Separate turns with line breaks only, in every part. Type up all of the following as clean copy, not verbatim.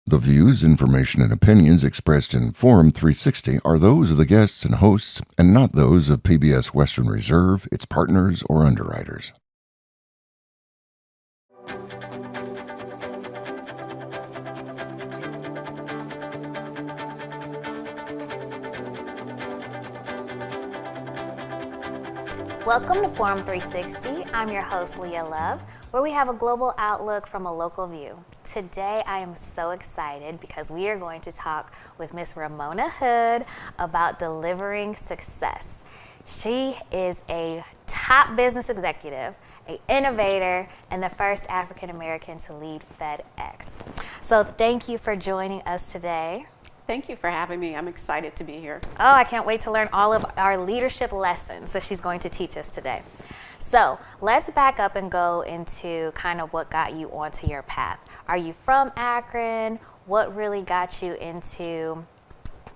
The views, information, and opinions expressed in Forum 360 are those of the guests and hosts and not those of PBS Western Reserve, its partners, or underwriters.
Welcome to Forum 360. I'm your host, Leah Love, where we have a global outlook from a local view. Today, I am so excited because we are going to talk with Miss Ramona Hood about delivering success. She is a top business executive, an innovator, and the first African American to lead FedEx. So thank you for joining us today.
Thank you for having me. I'm excited to be here.
Oh, I can't wait to learn all of our leadership lessons that she's going to teach us today. So let's back up and go into kind of what got you onto your path. Are you from Akron? What really got you into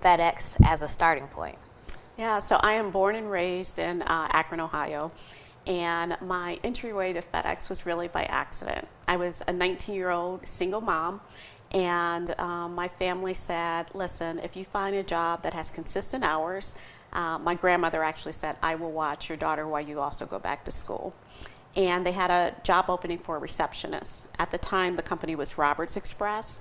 FedEx as a starting point?
Yeah, so I am born and raised in Akron, Ohio. And my entryway to FedEx was really by accident. I was a 19-year-old single mom. And my family said, listen, if you find a job that has consistent hours, my grandmother actually said, I will watch your daughter while you also go back to school. And they had a job opening for a receptionist. At the time, the company was Roberts Express.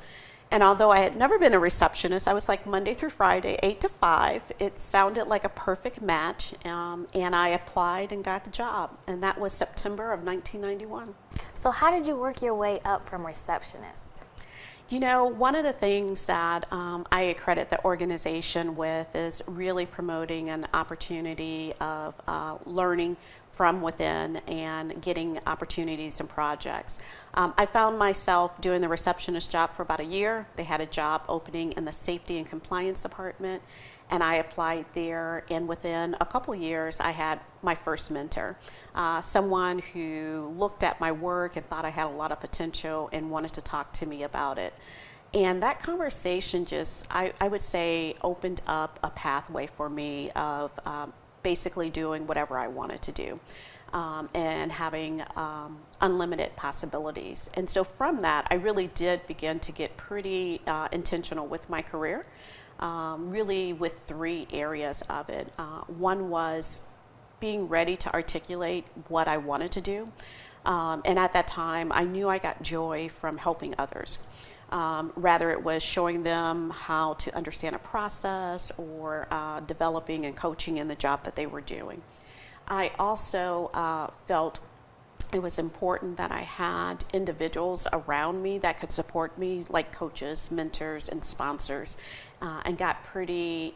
And although I had never been a receptionist, I was like Monday through Friday, 8 to 5. It sounded like a perfect match. And I applied and got the job. And that was September of 1991.
So how did you work your way up from receptionist?
You know, one of the things that I accredit the organization with is really promoting an opportunity of learning from within and getting opportunities and projects. I found myself doing the receptionist job for about a year. They had a job opening in the safety and compliance department, and I applied there, and within a couple years I had my first mentor, someone who looked at my work and thought I had a lot of potential and wanted to talk to me about it. And that conversation just, I would say, opened up a pathway for me of basically doing whatever I wanted to do. And having unlimited possibilities. And so from that, I really did begin to get pretty intentional with my career, really with 3 areas of it. One was being ready to articulate what I wanted to do. And at that time, I knew I got joy from helping others. Rather it was showing them how to understand a process or developing and coaching in the job that they were doing. I also felt it was important that I had individuals around me that could support me, like coaches, mentors, and sponsors, and got pretty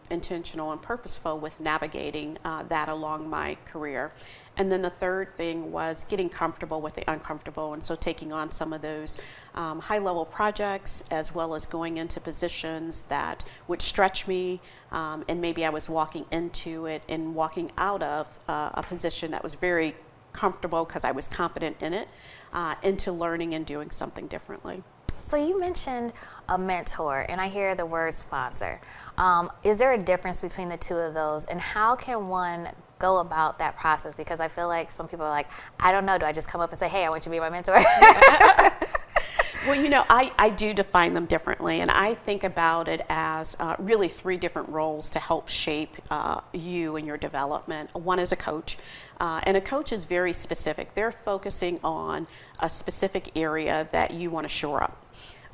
intentional and purposeful with navigating that along my career. And then the third thing was getting comfortable with the uncomfortable, and so taking on some of those high-level projects, as well as going into positions that would stretch me, and maybe I was walking into it and walking out of a position that was very comfortable because I was confident in it, into learning and doing something differently.
So you mentioned a mentor, and I hear the word sponsor. Is there a difference between the two of those, and how can one go about that process? Because I feel like some people are like, I don't know, do I just come up and say, hey, I want you to be my mentor?
Well, you know, I do define them differently, and I think about it as really 3 different roles to help shape you and your development. One is a coach, and a coach is very specific. They're focusing on a specific area that you want to shore up.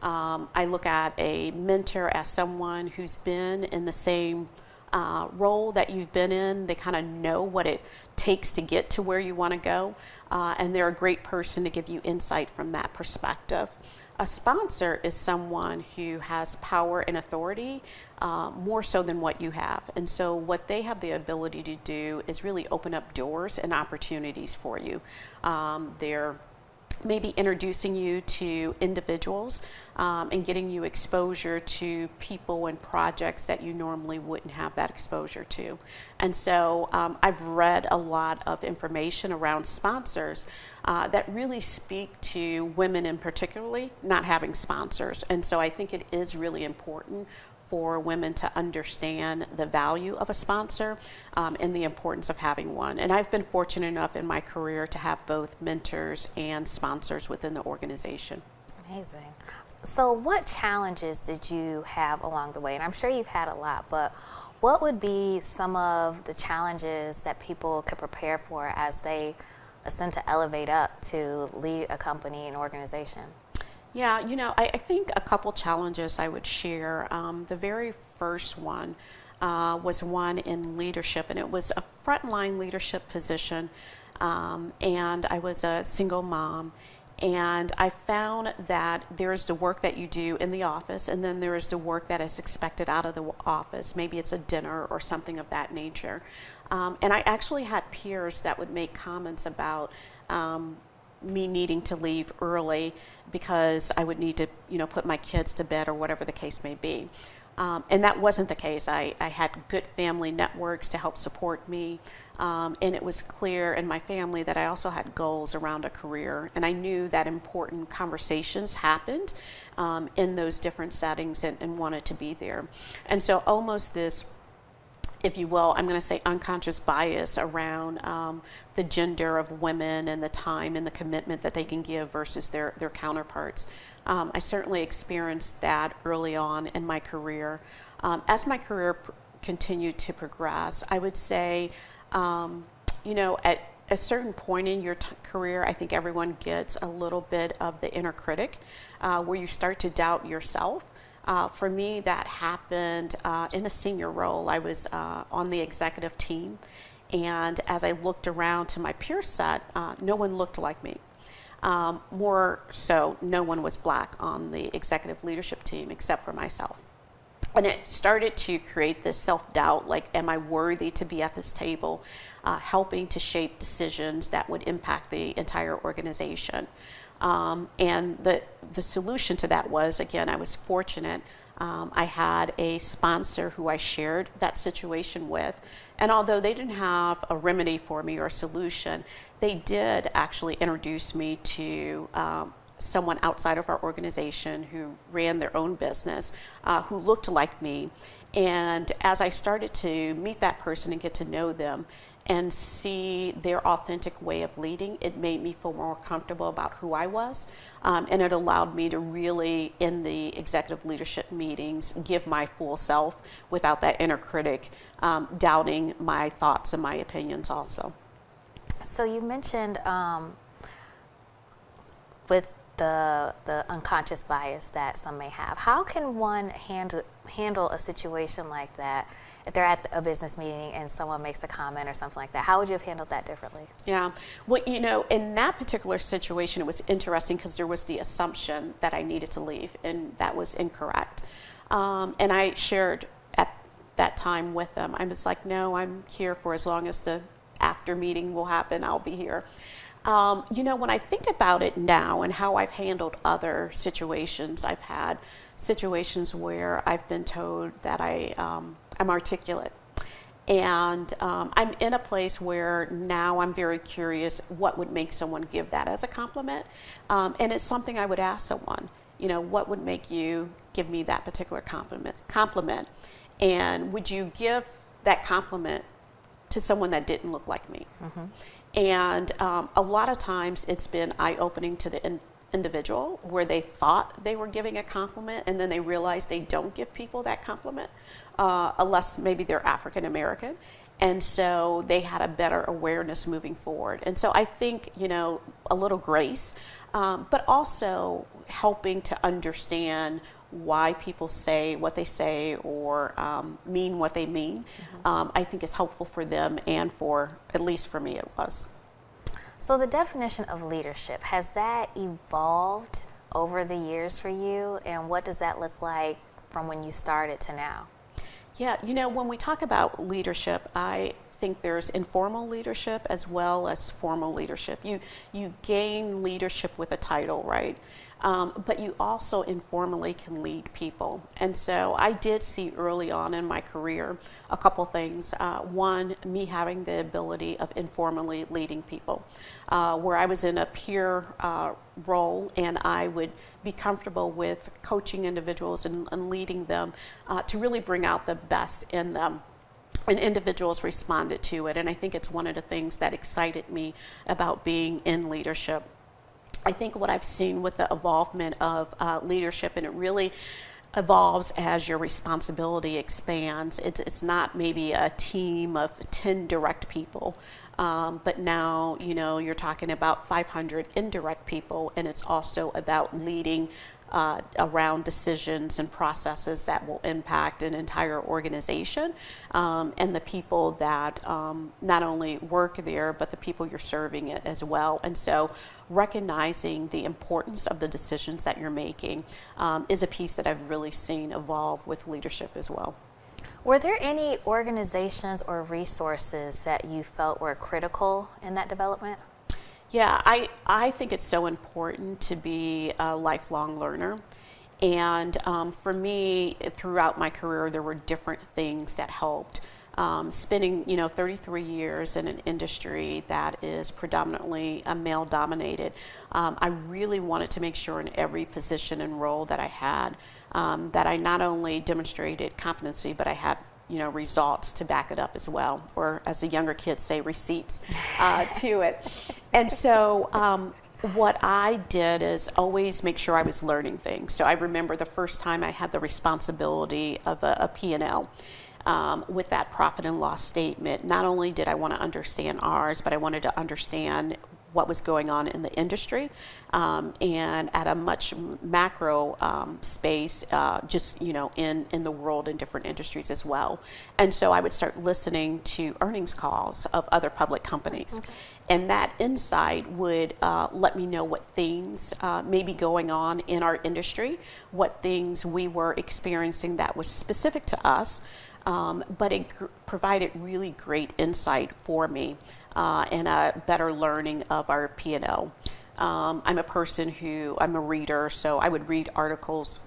I look at a mentor as someone who's been in the same role that you've been in. They kind of know what it takes to get to where you want to go, and they're a great person to give you insight from that perspective. A sponsor is someone who has power and authority more so than what you have. And so what they have the ability to do is really open up doors and opportunities for you. They're maybe introducing you to individuals and getting you exposure to people and projects that you normally wouldn't have that exposure to. And so I've read a lot of information around sponsors that really speak to women in particularly not having sponsors. And so I think it is really important for women to understand the value of a sponsor and the importance of having one. And I've been fortunate enough in my career to have both mentors and sponsors within the organization.
Amazing. So what challenges did you have along the way? And I'm sure you've had a lot, but what would be some of the challenges that people could prepare for as they ascend to elevate up to lead a company and organization?
Yeah, I think a couple challenges I would share. The very first one was one in leadership, and it was a frontline leadership position. And I was a single mom. And I found that there's the work that you do in the office, and then there is the work that is expected out of the office. Maybe it's a dinner or something of that nature. And I actually had peers that would make comments about me needing to leave early because I would need to, put my kids to bed or whatever the case may be. And that wasn't the case. I had good family networks to help support me. And it was clear in my family that I also had goals around a career. And I knew that important conversations happened in those different settings and wanted to be there. And so almost this, if you will, I'm going to say unconscious bias around the gender of women and the time and the commitment that they can give versus their counterparts. I certainly experienced that early on in my career. As my career continued to progress, I would say, at a certain point in your career, I think everyone gets a little bit of the inner critic where you start to doubt yourself. For me, that happened in a senior role. I was on the executive team, and as I looked around to my peer set, no one looked like me. More so, no one was black on the executive leadership team except for myself. And it started to create this self-doubt, like, am I worthy to be at this table, helping to shape decisions that would impact the entire organization. And the solution to that was, again, I was fortunate. I had a sponsor who I shared that situation with. And although they didn't have a remedy for me or a solution, they did actually introduce me to someone outside of our organization who ran their own business, who looked like me. And as I started to meet that person and get to know them and see their authentic way of leading, it made me feel more comfortable about who I was. And it allowed me to really, in the executive leadership meetings, give my full self without that inner critic doubting my thoughts and my opinions also.
So you mentioned with the unconscious bias that some may have. How can one handle a situation like that? If they're at a business meeting and someone makes a comment or something like that, how would you have handled that differently?
Yeah, well, in that particular situation, it was interesting because there was the assumption that I needed to leave, and that was incorrect. And I shared at that time with them. I was like, no, I'm here for as long as the after meeting will happen, I'll be here. When I think about it now and how I've handled other situations, I've had situations where I've been told that I'm articulate. And I'm in a place where now I'm very curious what would make someone give that as a compliment. And it's something I would ask someone, what would make you give me that particular compliment? And would you give that compliment to someone that didn't look like me? Mm-hmm. And a lot of times it's been eye-opening to the individual where they thought they were giving a compliment and then they realize they don't give people that compliment unless maybe they're African American. And so they had a better awareness moving forward. And so I think, a little grace, but also helping to understand why people say what they say or mean what they mean, I think is helpful for them and at least for me, it was.
So the definition of leadership, has that evolved over the years for you? And what does that look like from when you started to now?
Yeah, when we talk about leadership, I think there's informal leadership as well as formal leadership. You gain leadership with a title, right? But you also informally can lead people. And so I did see early on in my career a couple things. One, me having the ability of informally leading people, where I was in a peer role and I would be comfortable with coaching individuals and leading them to really bring out the best in them. And individuals responded to it. And I think it's one of the things that excited me about being in leadership. I think what I've seen with the evolvement of leadership, and it really evolves as your responsibility expands. It's not maybe a team of 10 direct people, but now, you're talking about 500 indirect people, and it's also about leading around decisions and processes that will impact an entire organization, and the people that not only work there, but the people you're serving as well. And so recognizing the importance of the decisions that you're making is a piece that I've really seen evolve with leadership as well.
Were there any organizations or resources that you felt were critical in that development?
Yeah, I think it's so important to be a lifelong learner. And for me, throughout my career, there were different things that helped. Spending 33 years in an industry that is predominantly male dominated, I really wanted to make sure in every position and role that I had that I not only demonstrated competency, but I had results to back it up as well, or as the younger kids say, receipts to it. And so what I did is always make sure I was learning things. So I remember the first time I had the responsibility of a P&L. With that profit and loss statement, not only did I want to understand ours, but I wanted to understand what was going on in the industry, and at a much macro space, just in the world in different industries as well. And so I would start listening to earnings calls of other public companies. Okay. And that insight would let me know what things may be going on in our industry, what things we were experiencing that was specific to us, but it provided really great insight for me and a better learning of our P&L. I'm a person I'm a reader, so I would read articles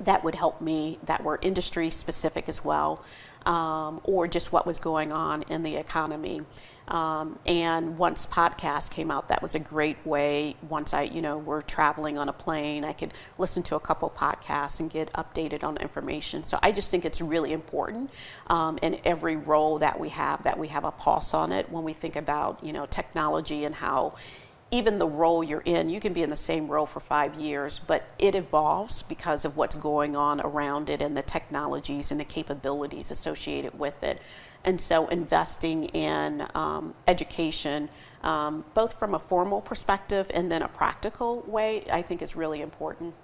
that would help me that were industry specific as well, or just what was going on in the economy. And once podcasts came out, that was a great way. Once we're traveling on a plane, I could listen to a couple podcasts and get updated on information. So I just think it's really important in every role that we have a pulse on it when we think about, technology and how even the role you're in, you can be in the same role for 5 years, but it evolves because of what's going on around it and the technologies and the capabilities associated with it. And so investing in education, both from a formal perspective and then a practical way, I think is really important.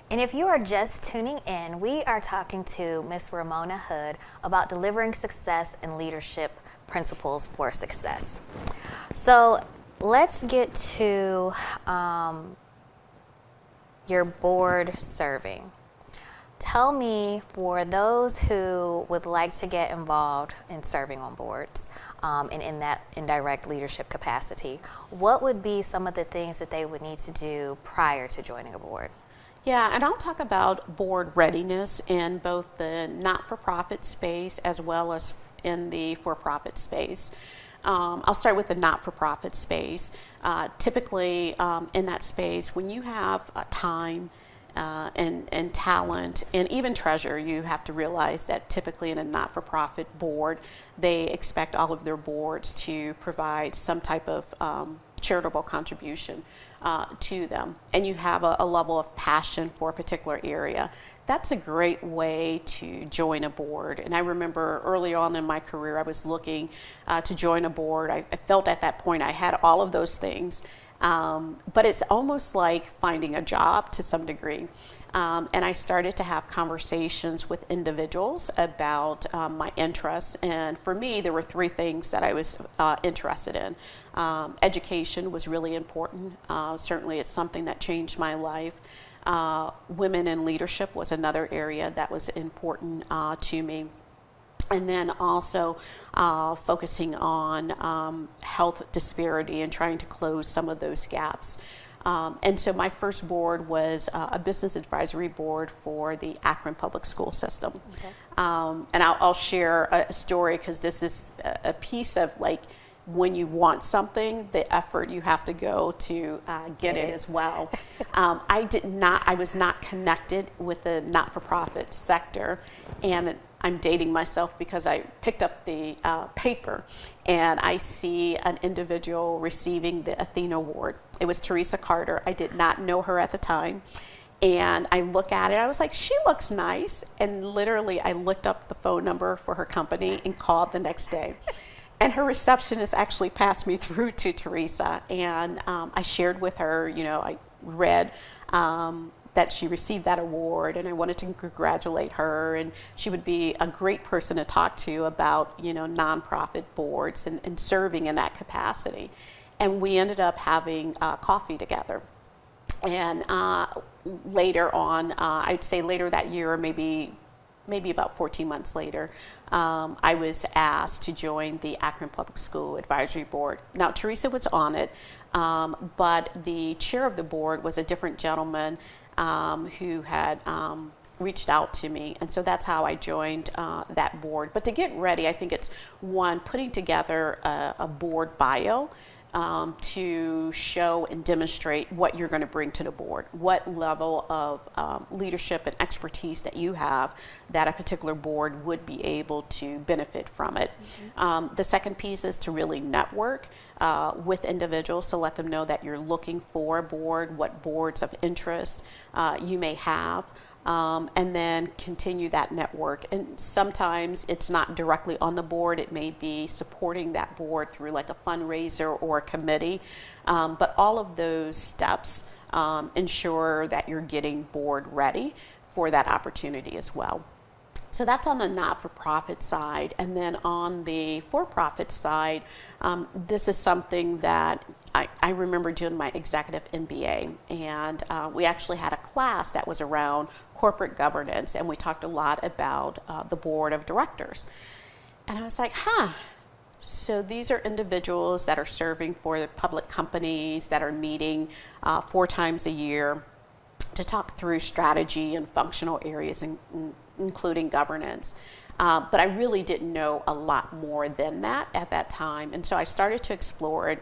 And if you are just tuning in, we are talking to Ms. Ramona Hood about delivering success and leadership principles for success. So let's get to your board serving. Tell me, for those who would like to get involved in serving on boards and in that indirect leadership capacity, what would be some of the things that they would need to do prior to joining a board?
Yeah, and I'll talk about board readiness in both the not-for-profit space as well as in the for-profit space. I'll start with the not-for-profit space. Typically, in that space, when you have time and talent and even treasure, you have to realize that typically in a not-for-profit board, they expect all of their boards to provide some type of charitable contribution to them, and you have a level of passion for a particular area. That's a great way to join a board. And I remember early on in my career, I was looking to join a board. I felt at that point I had all of those things, but it's almost like finding a job to some degree. And I started to have conversations with individuals about my interests. And for me, there were 3 things that I was interested in. Education was really important. Certainly, it's something that changed my life. Women in leadership was another area that was important to me. And then also focusing on health disparity and trying to close some of those gaps. And so my first board was a business advisory board for the Akron Public School System. Okay. And I'll share a story because this is a piece of like when you want something, the effort you have to go to get it as well. I was not connected with the not-for-profit sector, and I'm dating myself because I picked up the paper and I see an individual receiving the Athena Award. It was Teresa Carter. I did not know her at the time. And I look at it, I was like, she looks nice. And literally, I looked up the phone number for her company and called the next day. And her receptionist actually passed me through to Teresa. And I shared with her, I read that she received that award, and I wanted to congratulate her. And she would be a great person to talk to about, nonprofit boards and serving in that capacity. And we ended up having coffee together. And later on, I'd say later that year, or maybe about 14 months later, I was asked to join the Akron Public School Advisory Board. Now, Teresa was on it, but the chair of the board was a different gentleman who had reached out to me. And so that's how I joined that board. But to get ready, I think it's one, putting together a board bio, to show and demonstrate what you're going to bring to the board, what level of leadership and expertise that you have that a particular board would be able to benefit from it. The second piece is to really network with individuals to let them know that you're looking for a board, what boards of interest you may have. And then continue that network. And sometimes it's not directly on the board. It may be supporting that board through like a fundraiser or a committee. But all of those steps ensure that you're getting board ready for that opportunity as well. So that's on the not-for-profit side. And then on the for-profit side, this is something that I remember doing my executive MBA. And we actually had a class that was around corporate governance. And we talked a lot about the board of directors. And I was like, so these are individuals that are serving for the public companies that are meeting 4 times a year to talk through strategy and functional areas, including governance. But I really didn't know a lot more than that at that time. And so I started to explore it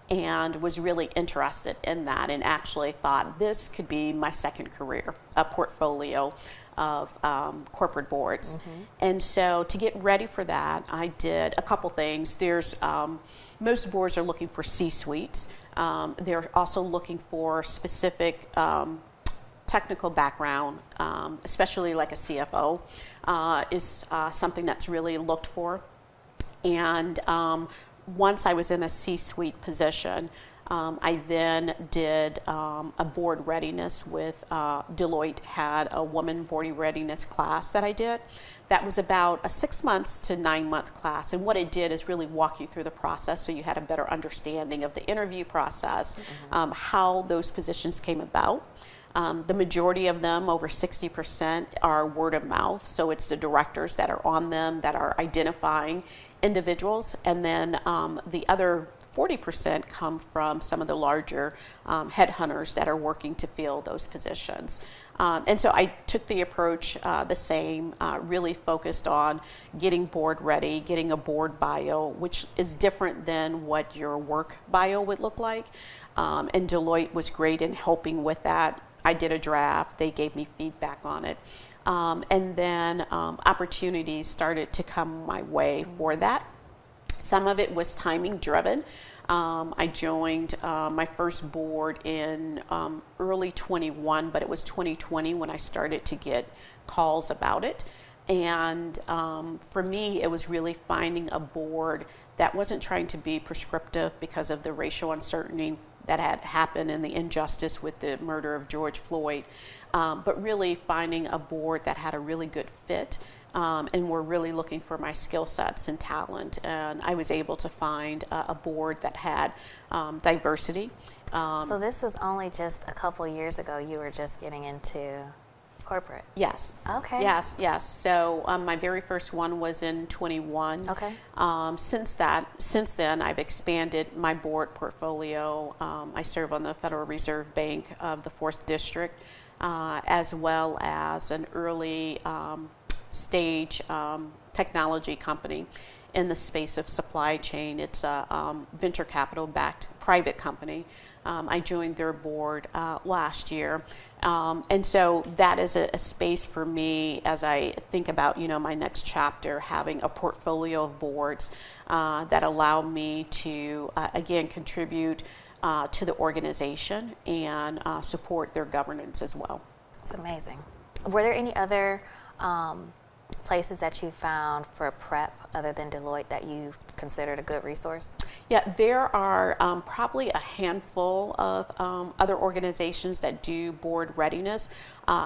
and was really interested in that, and actually thought this could be my second career, a portfolio of corporate boards. And so to get ready for that, I did a couple things. There's most boards are looking for C-suites. They're also looking for specific technical background, especially like a CFO, is something that's really looked for. And once I was in a C-suite position, I then did a board readiness with Deloitte, had a woman board readiness class that I did. That was about a 6 months to 9 month class. And what it did is really walk you through the process so you had a better understanding of the interview process, how those positions came about. The majority of them, over 60%, are word of mouth. So it's the directors that are on them that are identifying individuals. And then the other 40% come from some of the larger headhunters that are working to fill those positions. And so I took the approach the same, really focused on getting board ready, getting a board bio, which is different than what your work bio would look like. And Deloitte was great in helping with that. I did a draft. They gave me feedback on it. And then opportunities started to come my way for that. Some of it was timing driven. I joined my first board in early 21, but it was 2020 when I started to get calls about it. And for me, it was really finding a board that wasn't trying to be prescriptive because of the racial uncertainty that had happened and the injustice with the murder of George Floyd, but really finding a board that had a really good fit. And were really looking for my skill sets and talent. And I was able to find a board that had diversity.
So this was only just a couple years ago you were just getting into corporate?
Yes.
Okay.
Yes. So my very first one was in 21.
Okay.
Since then, I've expanded my board portfolio. I serve on the Federal Reserve Bank of the 4th District, as well as an early stage technology company in the space of supply chain. It's a venture capital backed private company. I joined their board last year. And so that is a space for me as I think about, my next chapter, having a portfolio of boards that allow me to, again, contribute to the organization and support their governance as well.
That's amazing. Were there any other places that you found for prep other than Deloitte that you considered a good resource?
Yeah, there are probably a handful of other organizations that do board readiness.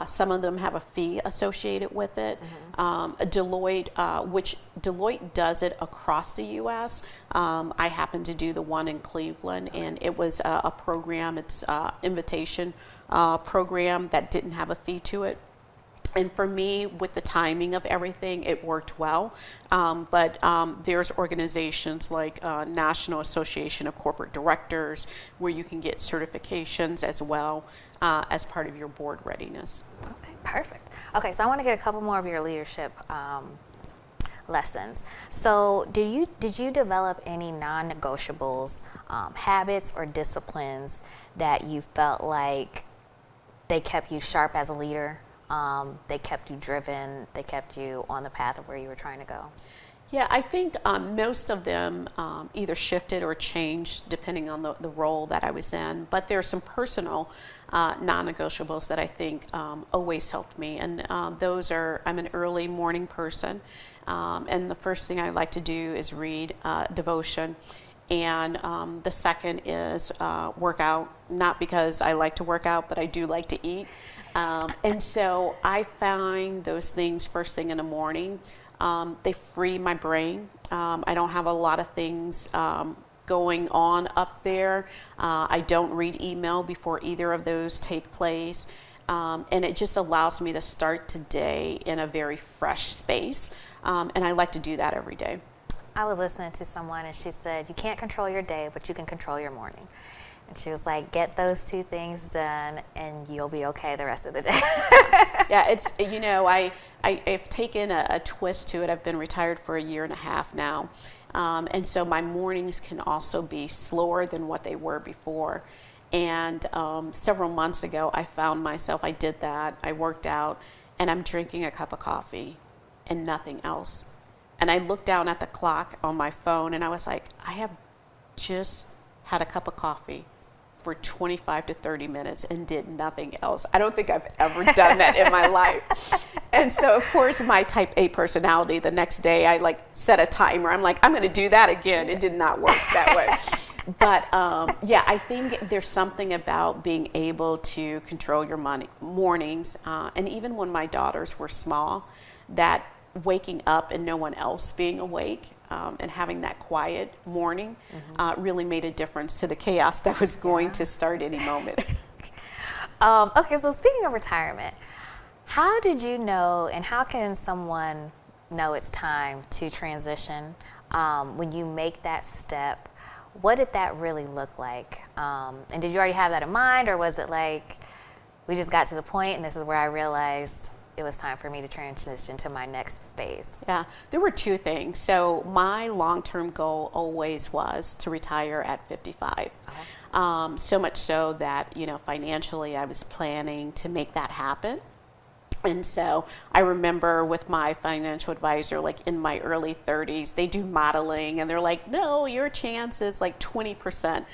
Some of them have a fee associated with it. Deloitte, which Deloitte does it across the U.S. I happen to do the one in Cleveland, and it was a program, it's invitation program that didn't have a fee to it. And for me, with the timing of everything, it worked well. But there's organizations like National Association of Corporate Directors where you can get certifications as well as part of your board readiness.
Okay, perfect. Okay, so I want to get a couple more of your leadership lessons. So did you develop any non-negotiables, habits or disciplines that you felt like they kept you sharp as a leader? They kept you driven, they kept you on the path of where you were trying to go?
Yeah, I think most of them either shifted or changed depending on the role that I was in. But there are some personal non-negotiables that I think always helped me. And those are, I'm an early morning person. And the first thing I like to do is read devotion. And the second is workout, not because I like to work out, but I do like to eat. And so I find those things first thing in the morning. They free my brain. I don't have a lot of things going on up there. I don't read email before either of those take place. And it just allows me to start today in a very fresh space. And I like to do that every day.
I was listening to someone and she said, you can't control your day, but you can control your morning. And she was like, get those two things done and you'll be okay the rest of the day.
Yeah, it's, I've taken a twist to it. I've been retired for 1.5 years now. And so my mornings can also be slower than what they were before. And several months ago, I found myself, I did that, I worked out, and I'm drinking a cup of coffee and nothing else. And I looked down at the clock on my phone and I was like, I have just had a cup of coffee for 25 to 30 minutes and did nothing else. I don't think I've ever done that in my life. And so, of course, my type A personality, the next day I set a timer. I'm like, I'm going to do that again. It did not work that way. But yeah, I think there's something about being able to control your mornings. And even when my daughters were small, that waking up and no one else being awake and having that quiet morning really made a difference to the chaos that was going to start any moment.
Okay, so speaking of retirement, how did you know and how can someone know it's time to transition when you make that step? What did that really look like? And did you already have that in mind, or was it like we just got to the point and this is where I realized it was time for me to transition to my next phase?
Yeah, there were two things. So my long-term goal always was to retire at 55. So much so that, financially I was planning to make that happen. And so I remember with my financial advisor, in my early 30s, they do modeling and they're like, no, your chance is 20%.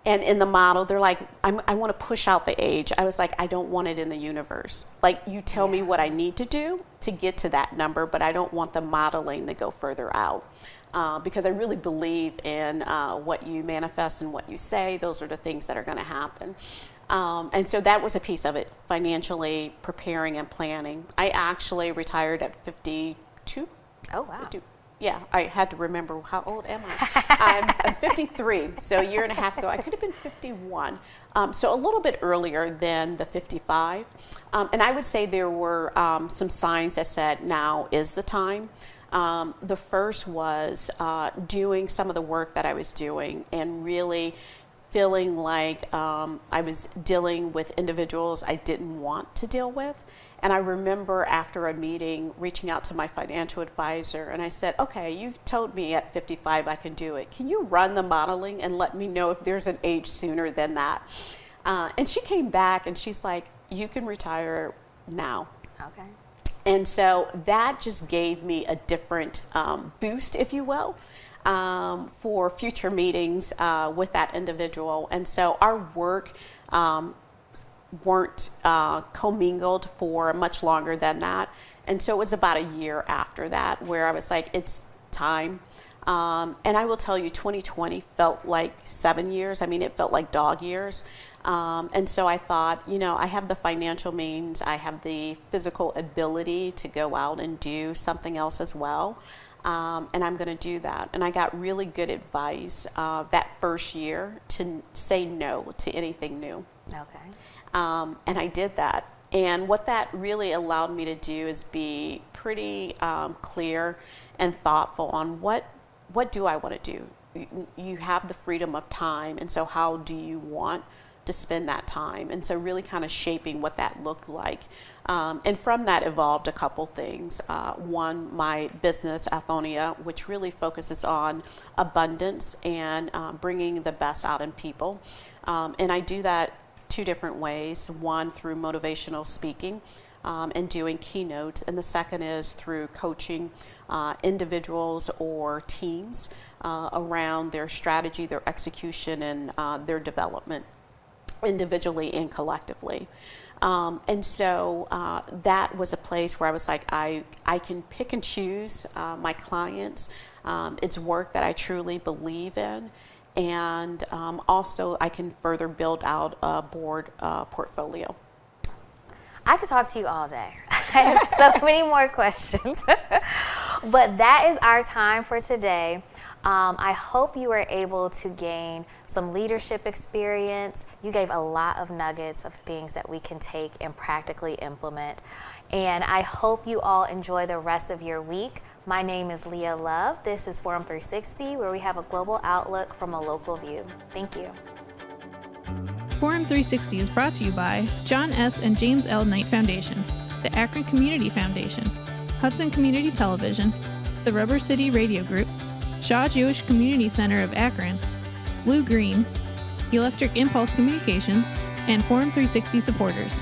And in the model, they're like, I want to push out the age. I was like, I don't want it in the universe. You tell me what I need to do to get to that number, but I don't want the modeling to go further out. Because I really believe in what you manifest and what you say. Those are the things that are going to happen. And so that was a piece of it, financially preparing and planning. I actually retired at 52.
Oh, wow.
52. Yeah, I had to remember, how old am I? I'm 53, so 1.5 years ago. I could have been 51. So a little bit earlier than the 55. And I would say there were some signs that said now is the time. The first was doing some of the work that I was doing and really feeling like I was dealing with individuals I didn't want to deal with. And I remember after a meeting reaching out to my financial advisor and I said, okay, you've told me at 55 I can do it. Can you run the modeling and let me know if there's an age sooner than that? And she came back and she's like, you can retire now.
Okay.
And so that just gave me a different boost, if you will, for future meetings with that individual. And so our work weren't commingled for much longer than that. And so it was about a year after that where I was like, it's time. And I will tell you, 2020 felt like 7 years. I mean, it felt like dog years. And so I thought, I have the financial means, I have the physical ability to go out and do something else as well. And I'm going to do that. And I got really good advice that first year to say no to anything new.
Okay.
And I did that. And what that really allowed me to do is be pretty clear and thoughtful on what do I want to do? You have the freedom of time, and so how do you want to spend that time? And so really kind of shaping what that looked like. And from that evolved a couple things. One, my business, Athonia, which really focuses on abundance and bringing the best out in people. And I do that two different ways. One, through motivational speaking and doing keynotes. And the second is through coaching individuals or teams around their strategy, their execution, and their development, individually and collectively. And so that was a place where I was like, I can pick and choose my clients. It's work that I truly believe in. And also I can further build out a board portfolio.
I could talk to you all day. I have so many more questions. But that is our time for today. I hope you were able to gain some leadership experience. You gave a lot of nuggets of things that we can take and practically implement. And I hope you all enjoy the rest of your week. My name is Leah Love. This is Forum 360, where we have a global outlook from a local view. Thank you.
Forum 360 is brought to you by John S. and James L. Knight Foundation, the Akron Community Foundation, Hudson Community Television, the Rubber City Radio Group, Shaw Jewish Community Center of Akron, Blue Green, Electric Impulse Communications, and Forum 360 supporters.